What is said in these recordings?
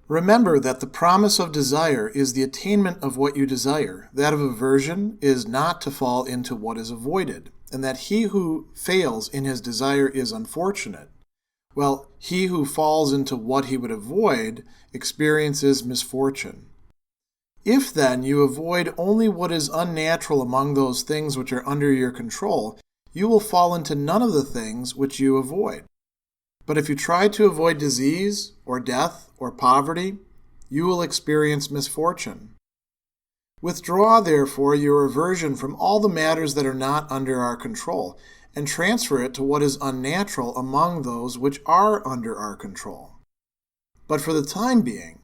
Remember that the promise of desire is the attainment of what you desire. That of aversion is not to fall into what is avoided, and that he who fails in his desire is unfortunate. Well, he who falls into what he would avoid experiences misfortune. If then you avoid only what is unnatural among those things which are under your control, you will fall into none of the things which you avoid. But if you try to avoid disease, or death, or poverty, you will experience misfortune. Withdraw, therefore, your aversion from all the matters that are not under our control, and transfer it to what is unnatural among those which are under our control. But for the time being,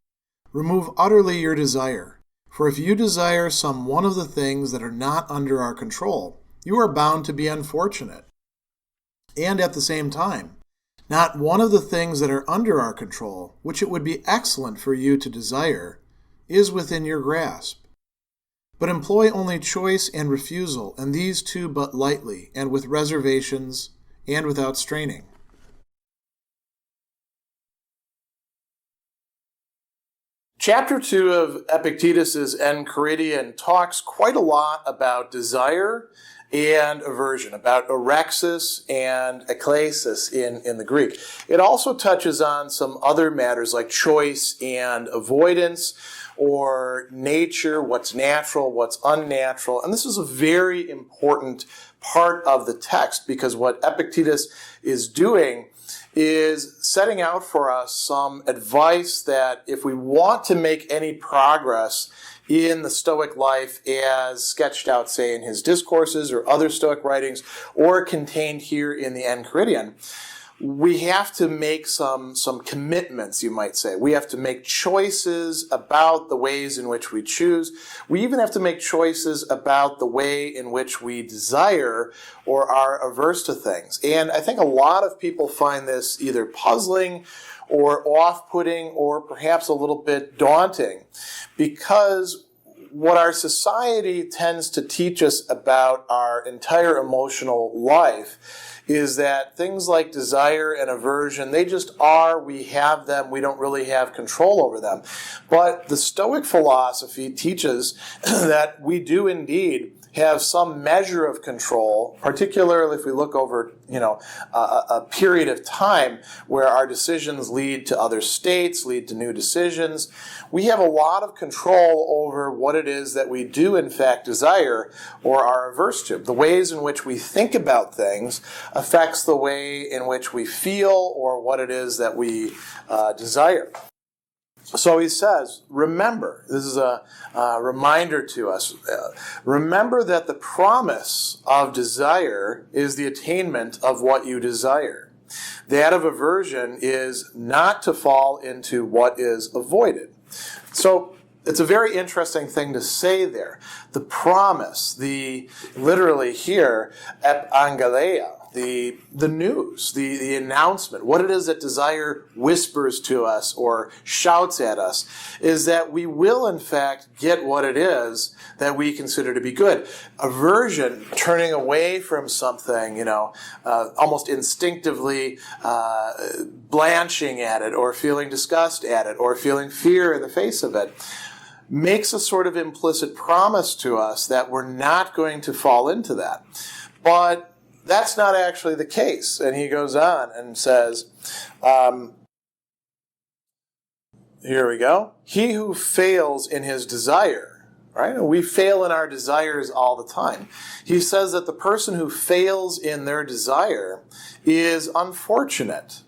remove utterly your desire, for if you desire some one of the things that are not under our control, you are bound to be unfortunate. And at the same time, not one of the things that are under our control, which it would be excellent for you to desire, is within your grasp. But employ only choice and refusal, and these two but lightly, and with reservations, and without straining. Chapter 2 of Epictetus' Enchiridion talks quite a lot about desire and aversion, about orexis and eklesis in the Greek. It also touches on some other matters like choice and avoidance, or nature, what's natural, what's unnatural. And this is a very important part of the text, because what Epictetus is doing is setting out for us some advice that if we want to make any progress in the Stoic life as sketched out, say, in his discourses or other Stoic writings, or contained here in the Enchiridion, we have to make some commitments, you might say. We have to make choices about the ways in which we choose. We even have to make choices about the way in which we desire or are averse to things. And I think a lot of people find this either puzzling or off-putting or perhaps a little bit daunting, because what our society tends to teach us about our entire emotional life is that things like desire and aversion, they just are, we have them, we don't really have control over them. But the Stoic philosophy teaches that we do indeed have some measure of control, particularly if we look over, a period of time where our decisions lead to other states, lead to new decisions. We have a lot of control over what it is that we do in fact desire or are averse to. The ways in which we think about things affects the way in which we feel or what it is that we desire. So he says, remember, this is a reminder to us, remember that the promise of desire is the attainment of what you desire. That of aversion is not to fall into what is avoided. So it's a very interesting thing to say there. The promise, literally here, epangaleia, the news, the announcement, what it is that desire whispers to us or shouts at us, is that we will in fact get what it is that we consider to be good. Aversion, turning away from something, almost instinctively blanching at it or feeling disgust at it or feeling fear in the face of it, makes a sort of implicit promise to us that we're not going to fall into that. But that's not actually the case. And he goes on and says, here we go. He who fails in his desire, right? We fail in our desires all the time. He says that the person who fails in their desire is unfortunate.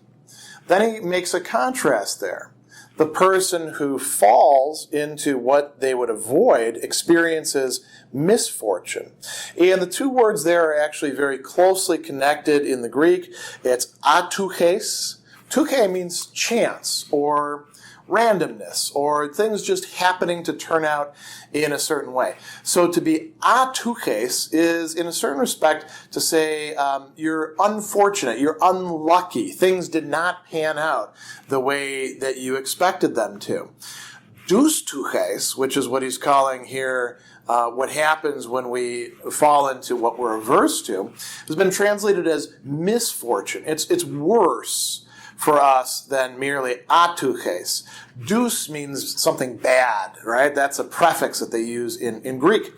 Then he makes a contrast there. The person who falls into what they would avoid experiences misfortune. And the two words there are actually very closely connected in the Greek. It's atouches. Touche means chance or randomness or things just happening to turn out in a certain way. So to be atouches is, in a certain respect, to say you're unfortunate, you're unlucky. Things did not pan out the way that you expected them to. Doustouches, which is what he's calling here what happens when we fall into what we're averse to, has been translated as misfortune. It's worse for us than merely atuches. Dous means something bad, right? That's a prefix that they use in Greek.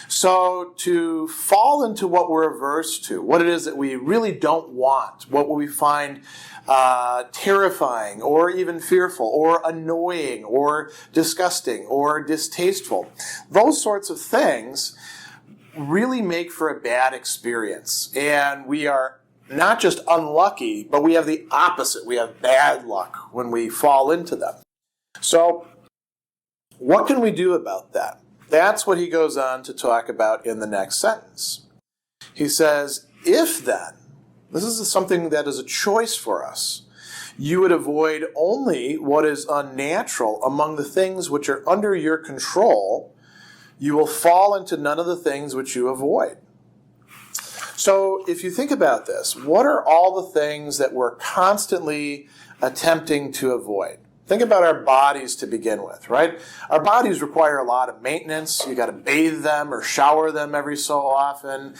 So to fall into what we're averse to, what it is that we really don't want, what we find terrifying or even fearful or annoying or disgusting or distasteful, those sorts of things really make for a bad experience. And we are not just unlucky, but we have the opposite. We have bad luck when we fall into them. So what can we do about that? That's what he goes on to talk about in the next sentence. He says, if then, this is something that is a choice for us, you would avoid only what is unnatural among the things which are under your control, you will fall into none of the things which you avoid. So if you think about this, what are all the things that we're constantly attempting to avoid? Think about our bodies to begin with, right? Our bodies require a lot of maintenance. You got to bathe them or shower them every so often.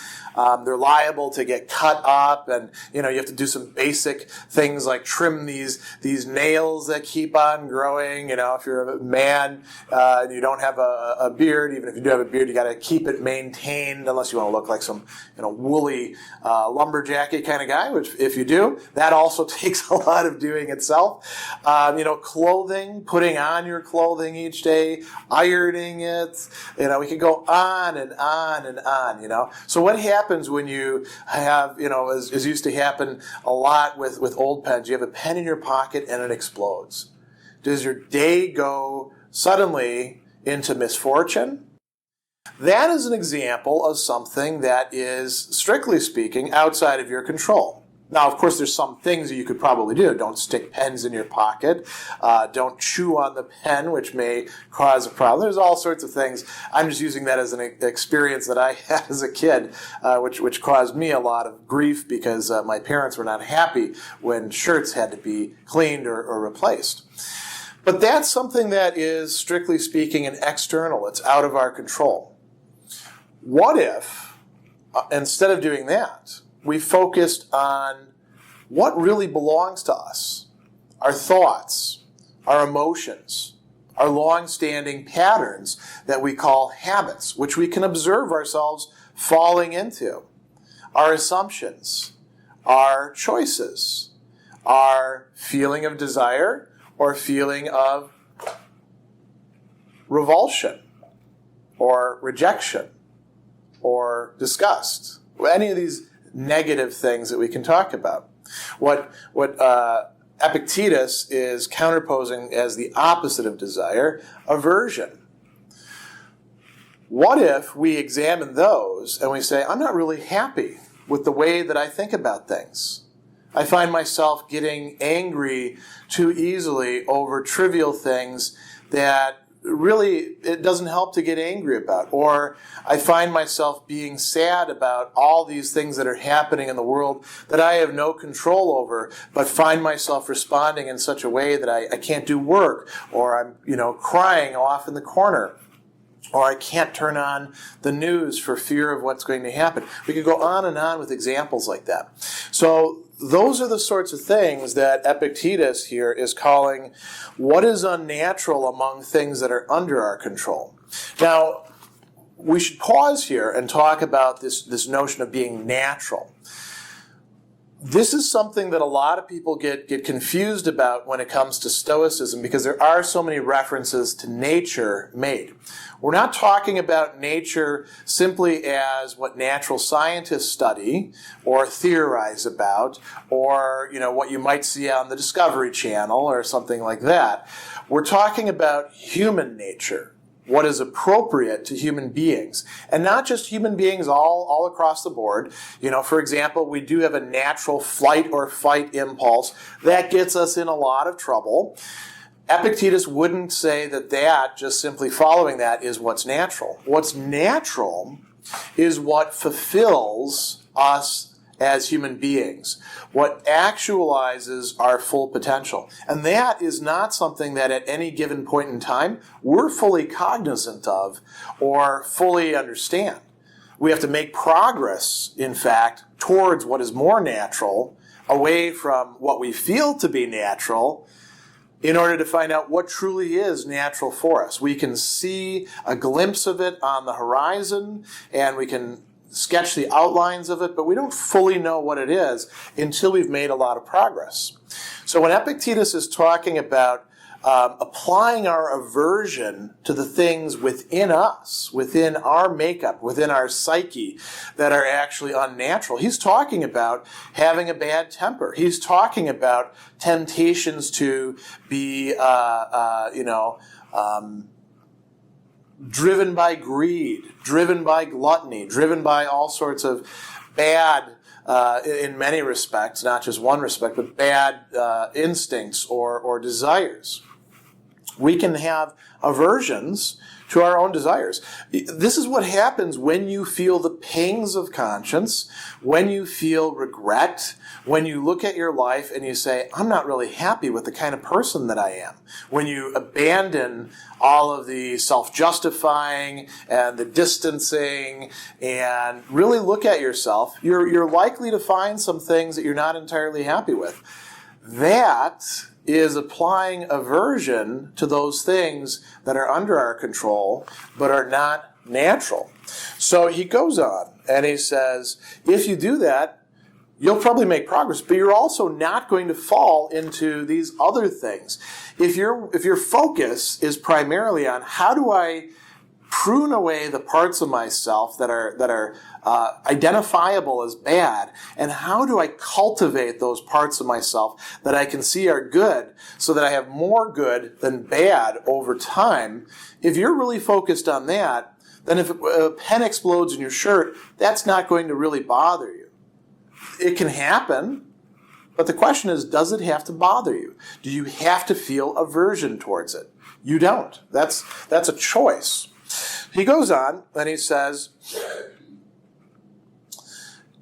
They're liable to get cut up, and you have to do some basic things like trim these nails that keep on growing. If you're a man and you don't have a beard, even if you do have a beard, you got to keep it maintained, unless you want to look like some woolly lumberjacky kind of guy. Which, if you do, that also takes a lot of doing itself. Clothing, putting on your clothing each day, ironing it, we could go on and on and on, So what happens when you have, as used to happen a lot with old pens, you have a pen in your pocket and it explodes. Does your day go suddenly into misfortune? That is an example of something that is, strictly speaking, outside of your control. Now, of course, there's some things that you could probably do. Don't stick pens in your pocket. Don't chew on the pen, which may cause a problem. There's all sorts of things. I'm just using that as an experience that I had as a kid, which caused me a lot of grief because my parents were not happy when shirts had to be cleaned or replaced. But that's something that is, strictly speaking, an external. It's out of our control. What if, instead of doing that, we focused on what really belongs to us, our thoughts, our emotions, our long-standing patterns that we call habits, which we can observe ourselves falling into, our assumptions, our choices, our feeling of desire or feeling of revulsion or rejection or disgust, any of these negative things that we can talk about. What Epictetus is counterposing as the opposite of desire, aversion. What if we examine those and we say, I'm not really happy with the way that I think about things. I find myself getting angry too easily over trivial things that really it doesn't help to get angry about. Or I find myself being sad about all these things that are happening in the world that I have no control over, but find myself responding in such a way that I can't do work, or I'm crying off in the corner, or I can't turn on the news for fear of what's going to happen. We could go on and on with examples like that. So those are the sorts of things that Epictetus here is calling what is unnatural among things that are under our control. Now, we should pause here and talk about this notion of being natural. This is something that a lot of people get confused about when it comes to Stoicism because there are so many references to nature made. We're not talking about nature simply as what natural scientists study or theorize about, or what you might see on the Discovery Channel or something like that. We're talking about human nature, what is appropriate to human beings. And not just human beings all across the board. For example, we do have a natural flight or fight impulse that gets us in a lot of trouble. Epictetus wouldn't say that just simply following that is what's natural. What's natural is what fulfills us as human beings, what actualizes our full potential. And that is not something that at any given point in time we're fully cognizant of or fully understand. We have to make progress, in fact, towards what is more natural away from what we feel to be natural in order to find out what truly is natural for us. We can see a glimpse of it on the horizon, and we can sketch the outlines of it, but we don't fully know what it is until we've made a lot of progress. So when Epictetus is talking about applying our aversion to the things within us, within our makeup, within our psyche that are actually unnatural, he's talking about having a bad temper. He's talking about temptations to be, driven by greed, driven by gluttony, driven by all sorts of bad, in many respects, not just one respect, but bad instincts or desires. We can have aversions to our own desires. This is what happens when you feel the pangs of conscience, when you feel regret, when you look at your life and you say, I'm not really happy with the kind of person that I am. When you abandon all of the self-justifying and the distancing and really look at yourself, you're likely to find some things that you're not entirely happy with. That is applying aversion to those things that are under our control but are not natural. So he goes on and he says, if you do that, you'll probably make progress, but you're also not going to fall into these other things. If your focus is primarily on how do I prune away the parts of myself that are identifiable as bad, and how do I cultivate those parts of myself that I can see are good so that I have more good than bad over time, if you're really focused on that, then if a pen explodes in your shirt, that's not going to really bother you. It can happen, but the question is, does it have to bother you? Do you have to feel aversion towards it? You don't. That's a choice. He goes on and he says,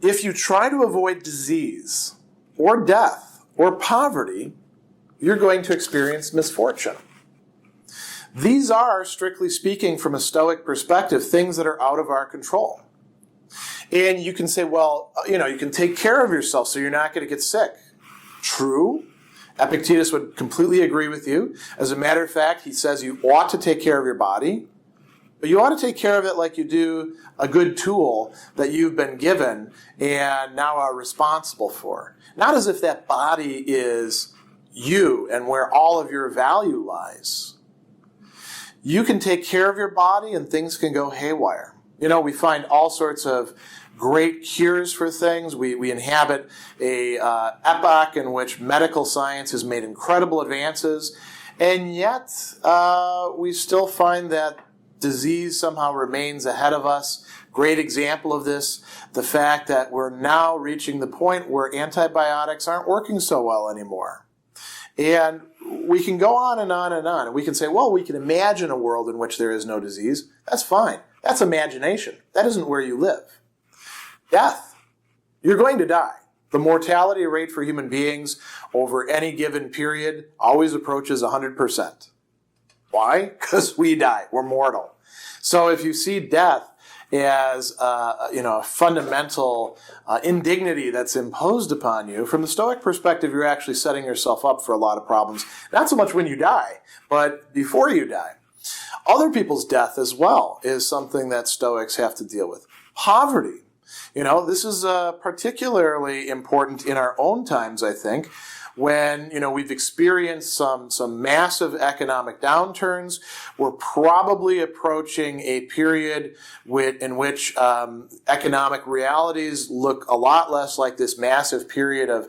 if you try to avoid disease or death or poverty, you're going to experience misfortune. These are, strictly speaking, from a Stoic perspective, things that are out of our control. And you can say, well, you can take care of yourself so you're not going to get sick. True. Epictetus would completely agree with you. As a matter of fact, he says you ought to take care of your body, but you ought to take care of it like you do a good tool that you've been given and now are responsible for. Not as if that body is you and where all of your value lies. You can take care of your body and things can go haywire. We find all sorts of great cures for things. We inhabit a epoch in which medical science has made incredible advances, and yet we still find that disease somehow remains ahead of us. Great example of this, the fact that we're now reaching the point where antibiotics aren't working so well anymore. And we can go on and on and on. And we can say, well, we can imagine a world in which there is no disease. That's fine. That's imagination. That isn't where you live. Death. You're going to die. The mortality rate for human beings over any given period always approaches 100%. Why? Because we die. We're mortal. So if you see death as a fundamental indignity that's imposed upon you, from the Stoic perspective, you're actually setting yourself up for a lot of problems. Not so much when you die, but before you die. Other people's death as well is something that Stoics have to deal with. Poverty. This is particularly important in our own times, I think, when, we've experienced some massive economic downturns. We're probably approaching a period in which economic realities look a lot less like this massive period of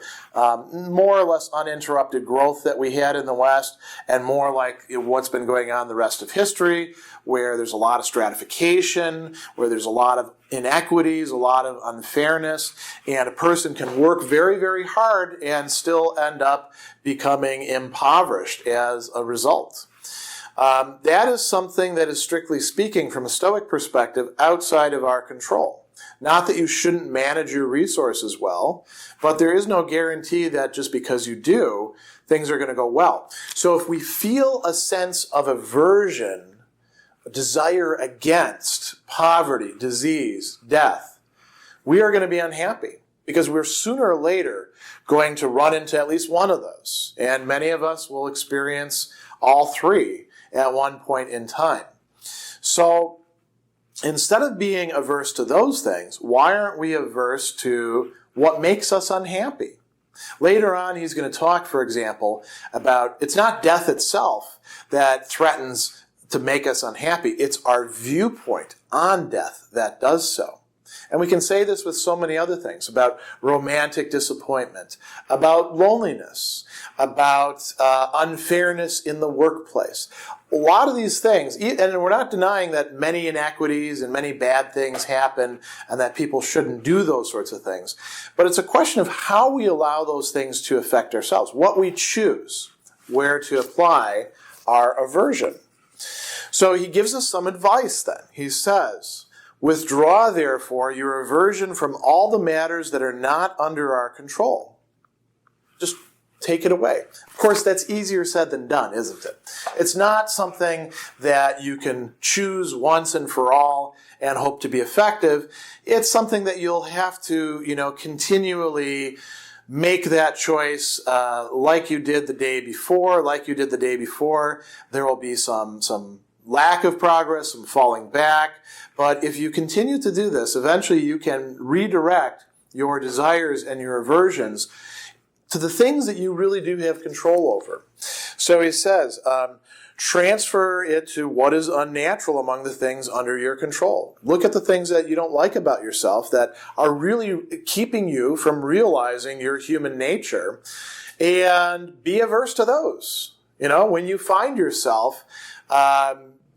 more or less uninterrupted growth that we had in the West, and more like what's been going on the rest of history, where there's a lot of stratification, where there's a lot of inequities, a lot of unfairness, and a person can work very, very hard and still end up becoming impoverished as a result. That is something that is, strictly speaking, from a Stoic perspective, outside of our control. Not that you shouldn't manage your resources well, but there is no guarantee that just because you do, things are going to go well. So if we feel a sense of aversion, a desire against poverty, disease, death, we are going to be unhappy because we're sooner or later going to run into at least one of those. And many of us will experience all three at one point in time. So instead of being averse to those things, why aren't we averse to what makes us unhappy? Later on, he's going to talk, for example, about it's not death itself that threatens to make us unhappy. It's our viewpoint on death that does so. And we can say this with so many other things, about romantic disappointment, about loneliness, about unfairness in the workplace. A lot of these things, and we're not denying that many inequities and many bad things happen and that people shouldn't do those sorts of things. But it's a question of how we allow those things to affect ourselves, what we choose, where to apply our aversion. So he gives us some advice then. He says, "Withdraw, therefore, your aversion from all the matters that are not under our control." Just take it away. Of course, that's easier said than done, isn't it? It's not something that you can choose once and for all and hope to be effective. It's something that you'll have to, continually make that choice like you did the day before. There will be some lack of progress, some falling back. But if you continue to do this, eventually you can redirect your desires and your aversions to the things that you really do have control over. So he says, transfer it to what is unnatural among the things under your control. Look at the things that you don't like about yourself that are really keeping you from realizing your human nature, and be averse to those. When you find yourself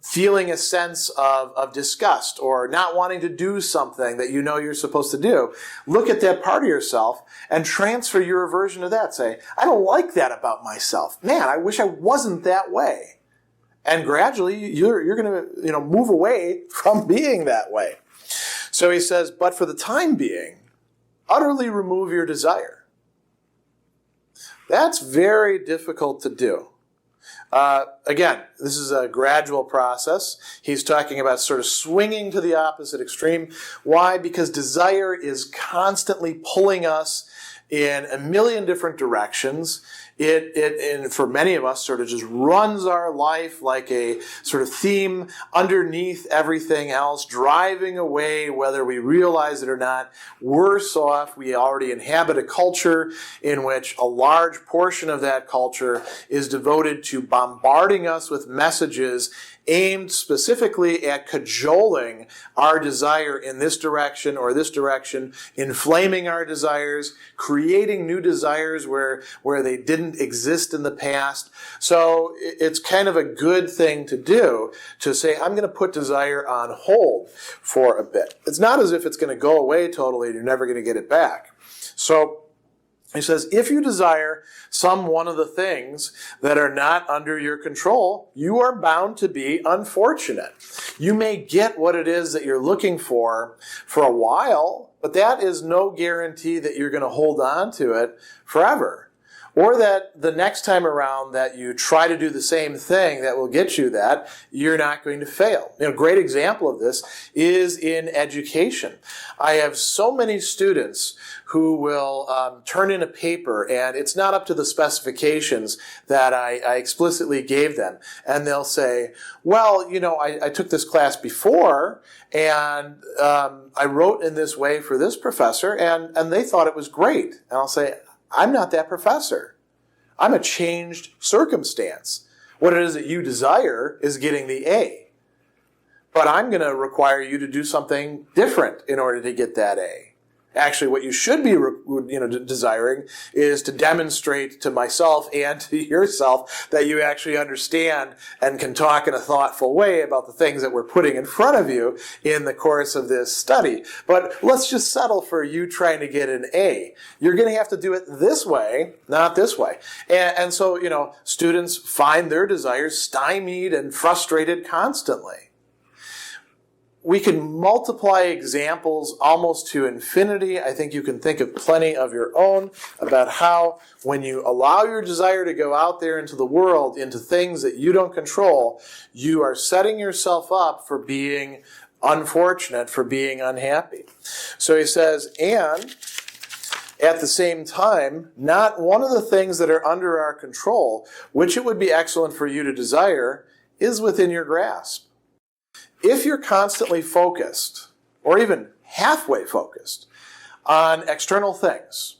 feeling a sense of disgust or not wanting to do something that you know you're supposed to do, look at that part of yourself and transfer your aversion to that. Say, I don't like that about myself. Man, I wish I wasn't that way. And gradually you're going to move away from being that way. So he says, but for the time being, utterly remove your desire. That's very difficult to do. Again, this is a gradual process. He's talking about sort of swinging to the opposite extreme. Why? Because desire is constantly pulling us in a million different directions. And for many of us, sort of just runs our life like a sort of theme underneath everything else, driving away whether we realize it or not. Worse off, we already inhabit a culture in which a large portion of that culture is devoted to bombarding us with messages aimed specifically at cajoling our desire in this direction or this direction, inflaming our desires, creating new desires where they didn't exist in the past. So it's kind of a good thing to do to say, I'm going to put desire on hold for a bit. It's not as if it's going to go away totally and you're never going to get it back. So he says, if you desire some one of the things that are not under your control, you are bound to be unfortunate. You may get what it is that you're looking for a while, but that is no guarantee that you're going to hold on to it forever. Or that the next time around that you try to do the same thing that will get you that, you're not going to fail. A great example of this is in education. I have so many students who will turn in a paper and it's not up to the specifications that I explicitly gave them. And they'll say, well, I took this class before and I wrote in this way for this professor and they thought it was great. And I'll say, I'm not that professor. I'm a changed circumstance. What it is that you desire is getting the A. But I'm going to require you to do something different in order to get that A. Actually, what you should be desiring is to demonstrate to myself and to yourself that you actually understand and can talk in a thoughtful way about the things that we're putting in front of you in the course of this study. But let's just settle for you trying to get an A. You're going to have to do it this way, not this way. And so, students find their desires stymied and frustrated constantly. We can multiply examples almost to infinity. I think you can think of plenty of your own about how when you allow your desire to go out there into the world, into things that you don't control, you are setting yourself up for being unfortunate, for being unhappy. So he says, and At the same time, not one of the things that are under our control, which it would be excellent for you to desire, is within your grasp. If you're constantly focused, or even halfway focused, on external things,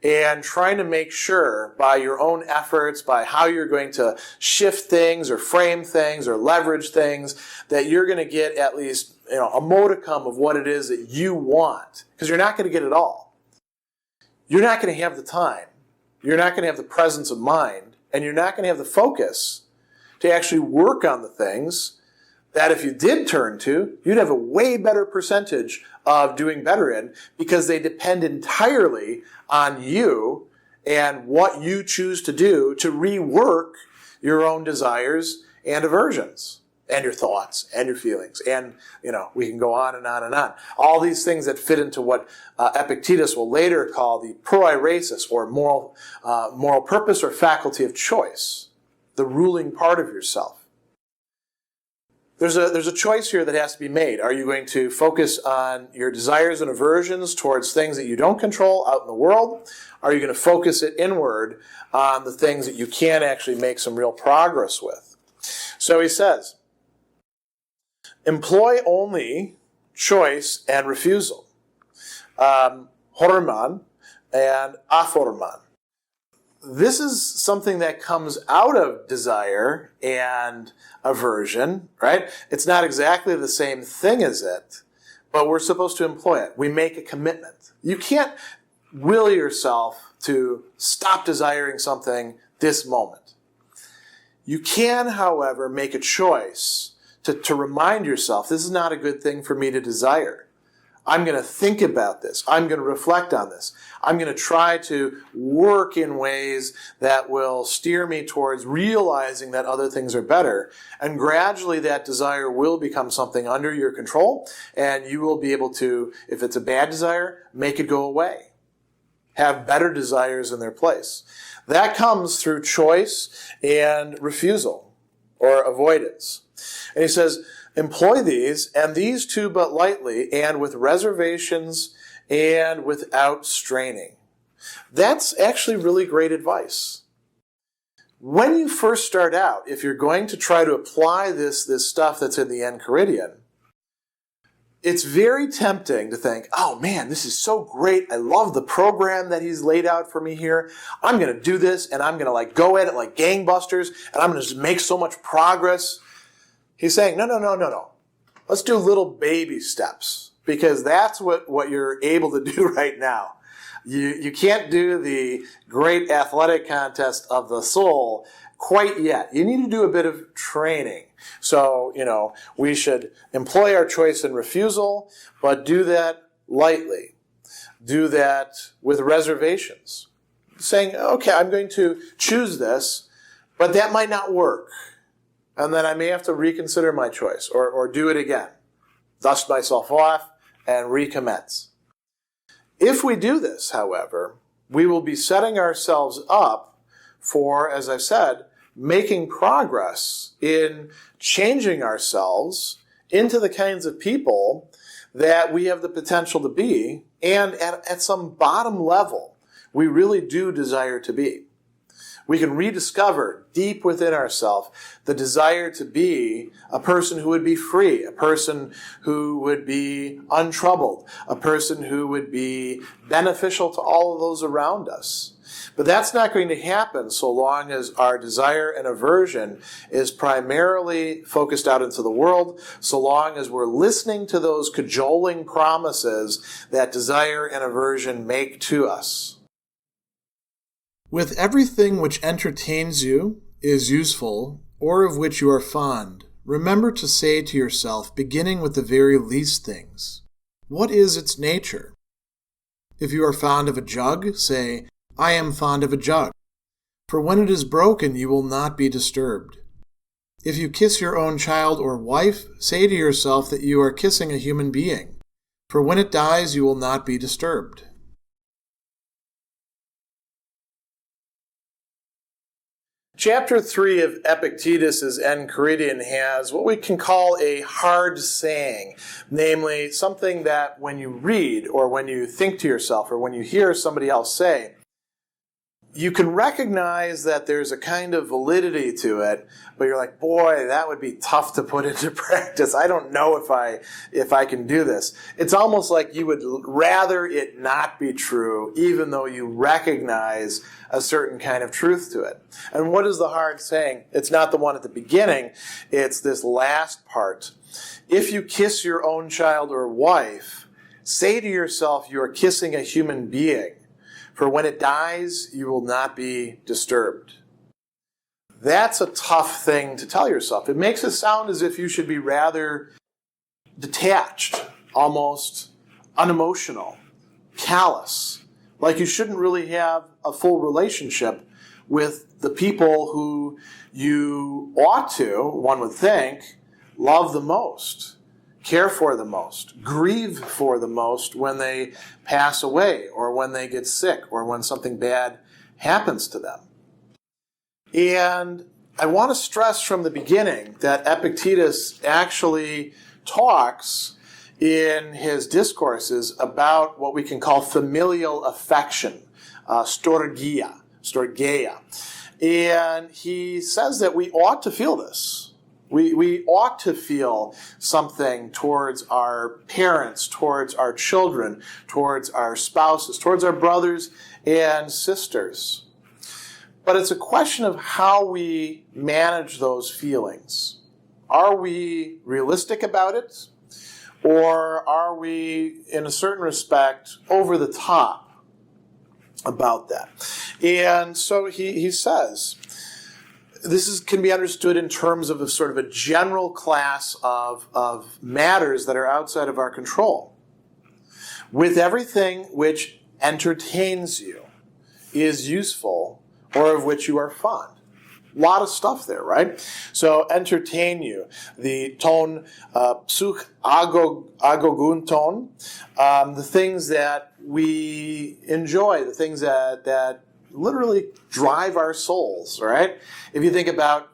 and trying to make sure by your own efforts, by how you're going to shift things or frame things or leverage things, that you're going to get at least a modicum of what it is that you want, because you're not going to get it all. You're not going to have the time. You're not going to have the presence of mind, and you're not going to have the focus to actually work on the things that if you did turn to, you'd have a way better percentage of doing better in, because they depend entirely on you and what you choose to do to rework your own desires and aversions and your thoughts and your feelings. And, we can go on and on and on. All these things that fit into what Epictetus will later call the proairesis, or moral purpose or faculty of choice, the ruling part of yourself. There's a choice here that has to be made. Are you going to focus on your desires and aversions towards things that you don't control out in the world? Are you going to focus it inward on the things that you can actually make some real progress with? So he says, employ only choice and refusal, horman and aforman. This is something that comes out of desire and aversion, right? It's not exactly the same thing as it, but we're supposed to employ it. We make a commitment. You can't will yourself to stop desiring something this moment. You can, however, make a choice to remind yourself, this is not a good thing for me to desire. I'm going to think about this. I'm going to reflect on this. I'm going to try to work in ways that will steer me towards realizing that other things are better. And gradually that desire will become something under your control, and you will be able to, if it's a bad desire, make it go away. Have better desires in their place. That comes through choice and refusal, or avoidance. And he says, employ these, and these too but lightly, and with reservations, and without straining. That's actually really great advice. When you first start out, if you're going to try to apply this stuff that's in the Enchiridion, it's very tempting to think, oh man, this is so great. I love the program that he's laid out for me here. I'm going to do this, and I'm going to go at it like gangbusters, and I'm going to just make so much progress. He's saying, no. Let's do little baby steps, because that's what you're able to do right now. You can't do the great athletic contest of the soul quite yet. You need to do a bit of training. So, we should employ our choice and refusal, but do that lightly. Do that with reservations. Saying, okay, I'm going to choose this, but that might not work. And then I may have to reconsider my choice or do it again. Dust myself off and recommence. If we do this, however, we will be setting ourselves up for, as I said, making progress in changing ourselves into the kinds of people that we have the potential to be, and at some bottom level, we really do desire to be. We can rediscover deep within ourselves the desire to be a person who would be free, a person who would be untroubled, a person who would be beneficial to all of those around us. But that's not going to happen so long as our desire and aversion is primarily focused out into the world, so long as we're listening to those cajoling promises that desire and aversion make to us. With everything which entertains you, is useful, or of which you are fond, remember to say to yourself, beginning with the very least things, what is its nature? If you are fond of a jug, say, I am fond of a jug, for when it is broken you will not be disturbed. If you kiss your own child or wife, say to yourself that you are kissing a human being, for when it dies you will not be disturbed. Chapter 3 of Epictetus' Enchiridion has what we can call a hard saying, namely something that when you read or when you think to yourself or when you hear somebody else say, you can recognize that there's a kind of validity to it, but you're like, boy, that would be tough to put into practice. I don't know if I can do this. It's almost like you would rather it not be true, even though you recognize a certain kind of truth to it. And what is the hard saying? It's not the one at the beginning. It's this last part. If you kiss your own child or wife, say to yourself you are kissing a human being. For when it dies, you will not be disturbed. That's a tough thing to tell yourself. It makes it sound as if you should be rather detached, almost unemotional, callous, like you shouldn't really have a full relationship with the people who you ought to, one would think, love the most. Care for the most, grieve for the most when they pass away or when they get sick or when something bad happens to them. And I want to stress from the beginning that Epictetus actually talks in his discourses about what we can call familial affection, storgia. And he says that we ought to feel this. We ought to feel something towards our parents, towards our children, towards our spouses, towards our brothers and sisters. But it's a question of how we manage those feelings. Are we realistic about it? Or are we, in a certain respect, over the top about that? And so he says, this can be understood in terms of a sort of a general class of matters that are outside of our control. With everything which entertains you, is useful, or of which you are fond. A lot of stuff there, right? So entertain you. The ton, psych agogun ton, the things that we enjoy, the things that literally drive our souls, right? If you think about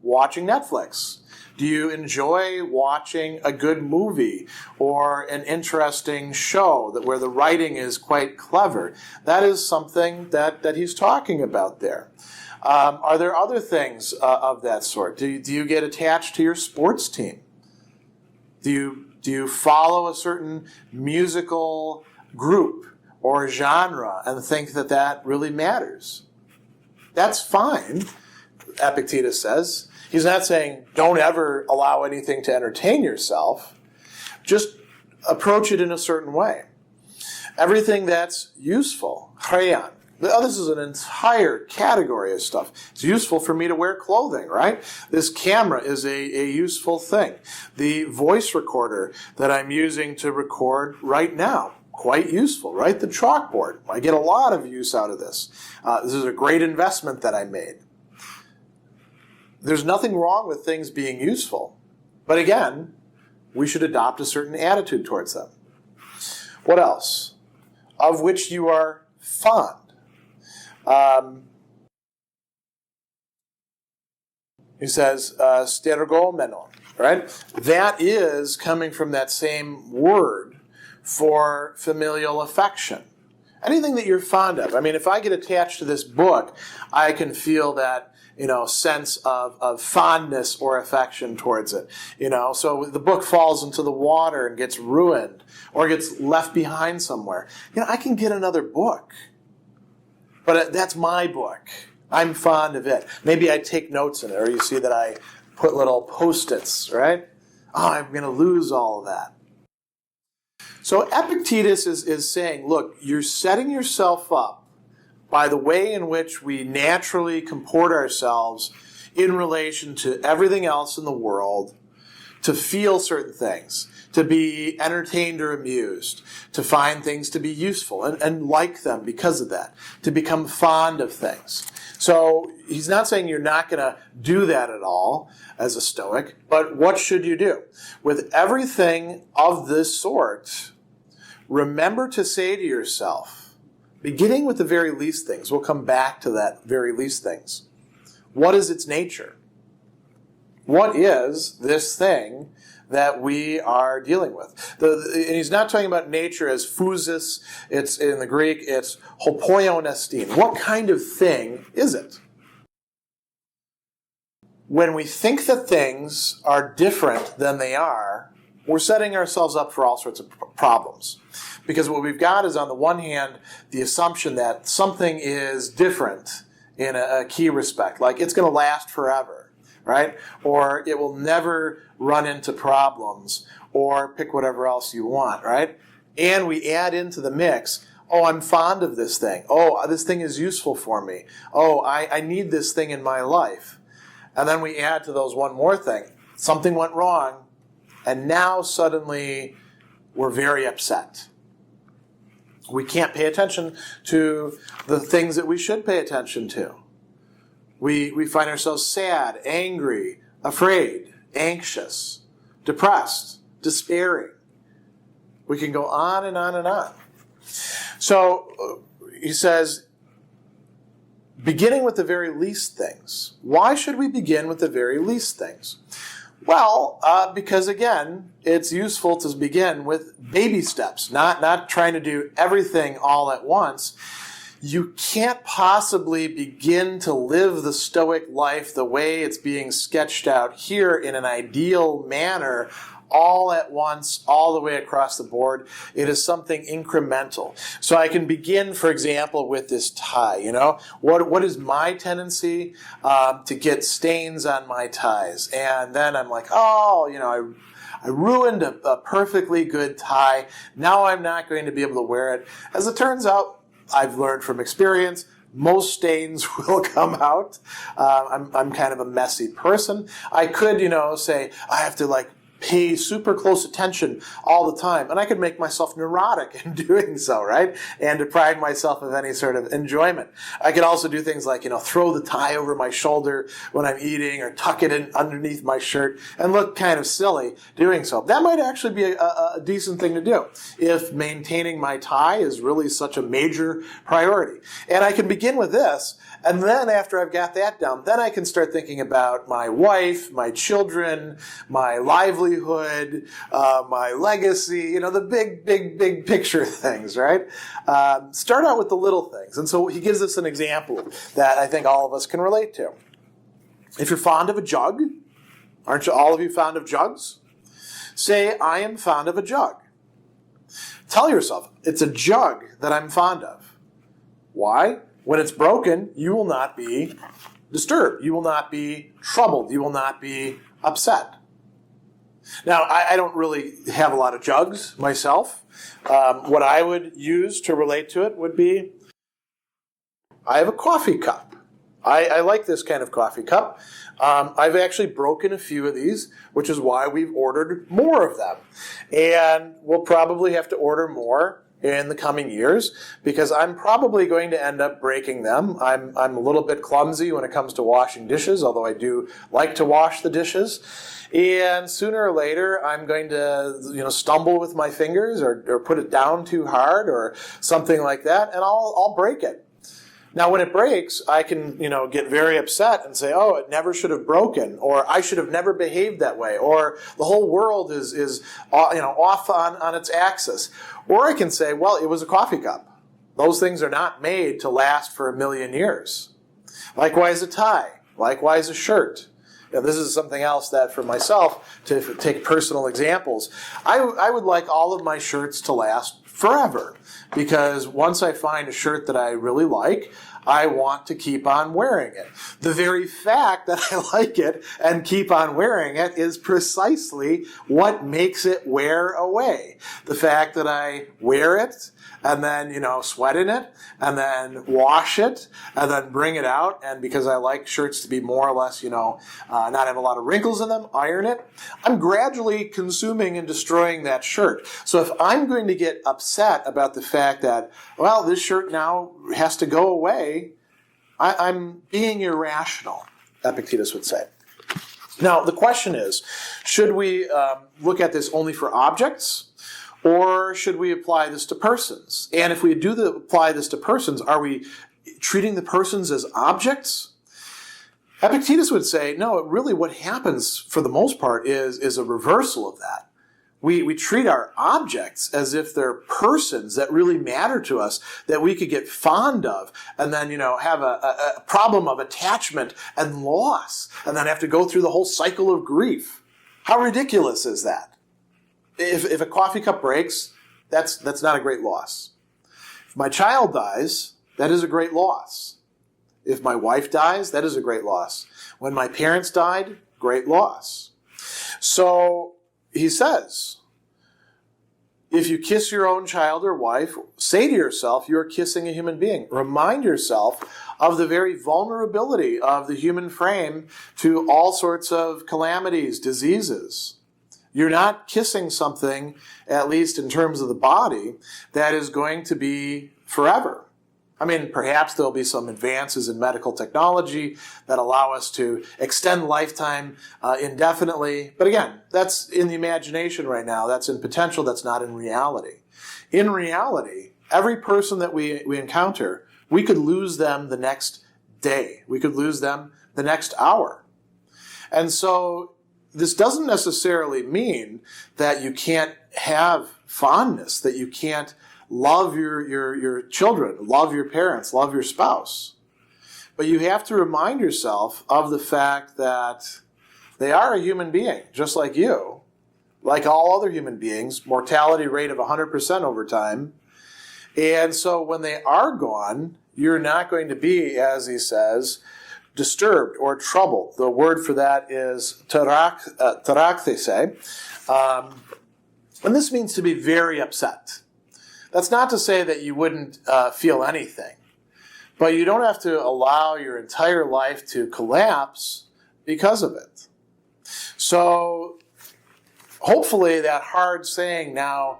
watching Netflix, do you enjoy watching a good movie or an interesting show where the writing is quite clever? That is something that he's talking about there. Are there other things of that sort? Do you get attached to your sports team? Do you follow a certain musical group or genre and think that really matters? That's fine, Epictetus says. He's not saying don't ever allow anything to entertain yourself. Just approach it in a certain way. Everything that's useful, chrean. This is an entire category of stuff. It's useful for me to wear clothing, right? This camera is a useful thing. The voice recorder that I'm using to record right now, quite useful, right? The chalkboard. I get a lot of use out of this. This is a great investment that I made. There's nothing wrong with things being useful. But again, we should adopt a certain attitude towards them. What else? Of which you are fond. He says, stergomenon, right? That is coming from that same word for familial affection. Anything that you're fond of. I mean, if I get attached to this book, I can feel that, sense of fondness or affection towards it. So the book falls into the water and gets ruined or gets left behind somewhere. I can get another book. But that's my book. I'm fond of it. Maybe I take notes in it, or you see that I put little Post-its, right? Oh, I'm going to lose all of that. So Epictetus is saying, look, you're setting yourself up by the way in which we naturally comport ourselves in relation to everything else in the world, to feel certain things, to be entertained or amused, to find things to be useful and like them because of that, to become fond of things. So he's not saying you're not going to do that at all as a Stoic, but what should you do? With everything of this sort, remember to say to yourself, beginning with the very least things, we'll come back to that very least things. What is its nature? What is this thing that we are dealing with? And he's not talking about nature as physis. It's in the Greek, it's hopoionestin. What kind of thing is it? When we think that things are different than they are, we're setting ourselves up for all sorts of problems. Because what we've got is, on the one hand, the assumption that something is different in a key respect, like it's going to last forever, right? Or it will never run into problems, or pick whatever else you want, right? And we add into the mix, oh, I'm fond of this thing. Oh, this thing is useful for me. Oh, I need this thing in my life. And then we add to those one more thing. Something went wrong, and now suddenly we're very upset. We can't pay attention to the things that we should pay attention to. We find ourselves sad, angry, afraid, anxious, depressed, despairing. We can go on and on and on. So he says, beginning with the very least things. Why should we begin with the very least things? Well, because again, it's useful to begin with baby steps, not trying to do everything all at once. You can't possibly begin to live the Stoic life the way it's being sketched out here in an ideal manner all at once, all the way across the board. It is something incremental. So I can begin, for example, with this tie. You know, what is my tendency to get stains on my ties? And then I'm like, oh, you know, I ruined a perfectly good tie. Now I'm not going to be able to wear it. As it turns out, I've learned from experience, most stains will come out. I'm kind of a messy person. I could, say I have to pay super close attention all the time. And I could make myself neurotic in doing so, right? And deprive myself of any sort of enjoyment. I could also do things like, throw the tie over my shoulder when I'm eating, or tuck it in underneath my shirt and look kind of silly doing so. That might actually be a decent thing to do if maintaining my tie is really such a major priority. And I can begin with this. And then after I've got that down, then I can start thinking about my wife, my children, my livelihood, my legacy, the big picture things, right? Start out with the little things. And so he gives us an example that I think all of us can relate to. If you're fond of a jug, aren't you all of you fond of jugs? Say, I am fond of a jug. Tell yourself, it's a jug that I'm fond of. Why? When it's broken, you will not be disturbed. You will not be troubled. You will not be upset. Now, I don't really have a lot of jugs myself. What I would use to relate to it would be, I have a coffee cup. I like this kind of coffee cup. I've actually broken a few of these, which is why we've ordered more of them. And we'll probably have to order more in the coming years, because I'm probably going to end up breaking them. I'm a little bit clumsy when it comes to washing dishes, although I do like to wash the dishes. And sooner or later, I'm going to stumble with my fingers or put it down too hard or something like that, and I'll break it. Now, when it breaks, I can, get very upset and say, oh, it never should have broken, or I should have never behaved that way, or the whole world is off on its axis. Or I can say, well, it was a coffee cup. Those things are not made to last for 1,000,000 years. Likewise, a tie. Likewise, a shirt. This is something else that, for myself, to take personal examples, I would like all of my shirts to last forever, because once I find a shirt that I really like, I want to keep on wearing it. The very fact that I like it and keep on wearing it is precisely what makes it wear away. The fact that I wear it and then, sweat in it and then wash it and then bring it out, and because I like shirts to be more or less, not have a lot of wrinkles in them, iron it, I'm gradually consuming and destroying that shirt. So if I'm going to get upset about the fact that, well, this shirt now has to go away, I'm being irrational, Epictetus would say. Now, the question is, should we look at this only for objects, or should we apply this to persons? And if we apply this to persons, are we treating the persons as objects? Epictetus would say, no, really what happens for the most part is a reversal of that. We treat our objects as if they're persons that really matter to us, that we could get fond of, and then, have a problem of attachment and loss, and then have to go through the whole cycle of grief. How ridiculous is that? If a coffee cup breaks, that's not a great loss. If my child dies, that is a great loss. If my wife dies, that is a great loss. When my parents died, great loss. So he says, if you kiss your own child or wife, say to yourself, you're kissing a human being. Remind yourself of the very vulnerability of the human frame to all sorts of calamities, diseases. You're not kissing something, at least in terms of the body, that is going to be forever. I mean, perhaps there'll be some advances in medical technology that allow us to extend lifetime indefinitely. But again, that's in the imagination right now. That's in potential. That's not in reality. In reality, every person that we encounter, we could lose them the next day. We could lose them the next hour. And so this doesn't necessarily mean that you can't have fondness, that you can't love your children, love your parents, love your spouse. But you have to remind yourself of the fact that they are a human being, just like you, like all other human beings, mortality rate of 100% over time. And so when they are gone, you're not going to be, as he says, disturbed or troubled. The word for that is tarakthese. And this means to be very upset. That's not to say that you wouldn't feel anything, but you don't have to allow your entire life to collapse because of it. So hopefully that hard saying now,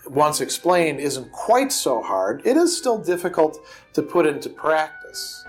once explained, isn't quite so hard. It is still difficult to put into practice.